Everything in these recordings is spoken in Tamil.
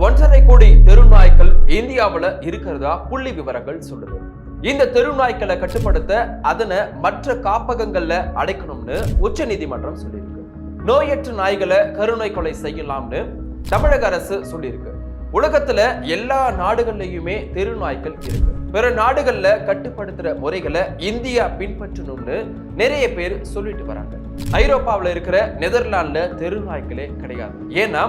1.5 கோடி தெருநாய்க்கள் இந்தியாவுல இருக்கிறதா புள்ளி விவரங்கள் சொல்லுது. இந்த தெருநாய்க்களை கட்டுப்படுத்த அதனை மற்ற காப்பகங்கள்ல அடைக்கணும்னு உச்ச நீதிமன்றம் சொல்லியிருக்கு. நோயற்ற நாய்களை கருணை கொலை செய்யலாம்னு தமிழக அரசு சொல்லியிருக்கு. உலகத்துல எல்லா நாடுகள்லயுமே தெருநாய்க்கள் இருக்கு. பிற நாடுகள்ல கட்டுப்படுத்துற முறைகளை இந்தியா பின்பற்றணும்னு நிறைய பேர் சொல்லிட்டு வராங்க. ஐரோப்பாவில் இருக்கிற நெதர்லாந்துல தெருநாய்க்களே கிடையாது. ஏன்னா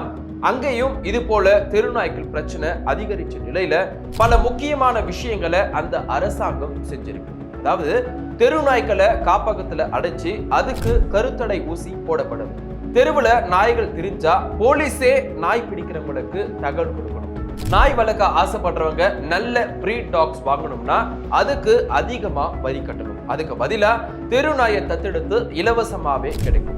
அங்கேயும் இது போல தெருநாய்க்கள் பிரச்சனை அதிகரிச்ச நிலையில பல முக்கியமான விஷயங்களை அந்த அரசாங்கம் செஞ்சிருக்கு. அதாவது தெருநாய்க்களை காப்பகத்துல அடைச்சு அதுக்கு கருத்தடை ஊசி போடப்படுது. தெருவுல நாய்கள் திரிஞ்சா போலீஸே நாய் பிடிக்கிறவங்களுக்கு தகவல் கொடுக்கணும். நாய் வளர்க்க ஆசைப்படுறவங்க நல்ல பிரீட் டாக்ஸ் வாங்கணும்னா அதுக்கு அதிகமா வரி கட்டணும். அதுக்கு பதிலா தெரு நாயை தத்தெடுத்து இலவசமாவே கிடைக்கும்.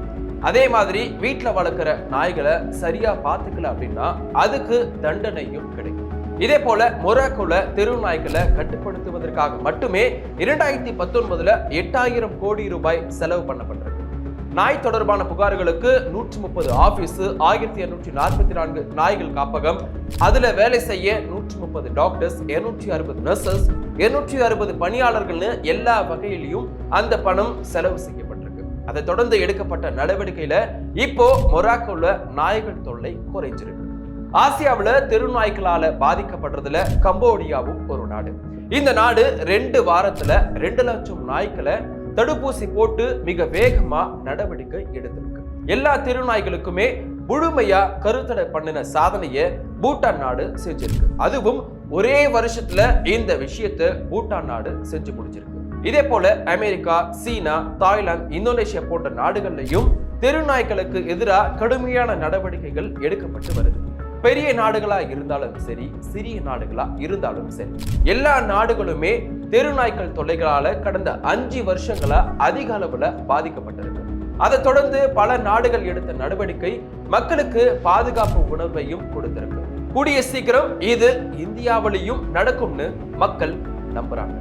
அதே மாதிரி வீட்டுல வளர்க்கிற நாய்களை சரியா பாத்துக்கல அப்படின்னா அதுக்கு தண்டனையும் கிடைக்கும். இதே போல மொராக்கோல தெரு நாய்களை கட்டுப்படுத்துவதற்காக மட்டுமே 2019 8,000 கோடி ரூபாய் செலவு பண்ணப்பட்டிருக்கு. நாய் தொடர்பான புகார்களுக்கு 130 ஆபீஸ், 1244 நாய்கள் காப்பகம், அதுல வேலை செய்ய 130 டாக்டர்ஸ், 260 நர்சஸ், 260 பணியாளர்கள்னு எல்லா வகையிலையும் அந்த பணம் செலவு செய்யப்பட்டிருக்கு. அதை தொடர்ந்து எடுக்கப்பட்ட நடவடிக்கையில இப்போ மொராக்கோல நாய்கள் தொல்லை குறைஞ்சிருக்கு. ஆசியாவுல தெருநாய்களால பாதிக்கப்படுறதுல கம்போடியாவும் ஒரு நாடு. இந்த நாடு 2 வாரத்துல 2 லட்சம் நாய்க்களை தடுப்பூசி போட்டு மிக வேகமா நடவடிக்கை எடுத்திருக்கு. எல்லா தெருநாய்களுக்குமே முழுமையா கருத்தடை பண்ணின சாதனையை பூட்டான் நாடு செஞ்சிருக்கு. அதுவும் ஒரே வருஷத்துல இந்த விஷயத்தை பூட்டான் நாடு செஞ்சு முடிச்சிருக்கு. இதே போல அமெரிக்கா, சீனா, தாய்லாந்து, இந்தோனேஷியா போன்ற நாடுகள்லையும் தெருநாய்களுக்கு எதிராக கடுமையான நடவடிக்கைகள் எடுக்கப்பட்டு வருது. பெரிய நாடுகளா இருந்தாலும் சரி, சிறிய நாடுகளா இருந்தாலும் சரி, எல்லா நாடுகளுமே தெருநாய்க்கள் தொல்லைகளால கடந்த 5 வருஷங்களா அதிக அளவுல பாதிக்கப்பட்டிருக்கு. அதை தொடர்ந்து பல நாடுகள் எடுத்த நடவடிக்கை மக்களுக்கு பாதுகாப்பு உணர்வையும் கொடுத்திருக்கு. கூடிய சீக்கிரம் இது இந்தியாவிலையும் நடக்கும்னு மக்கள் நம்புறாங்க.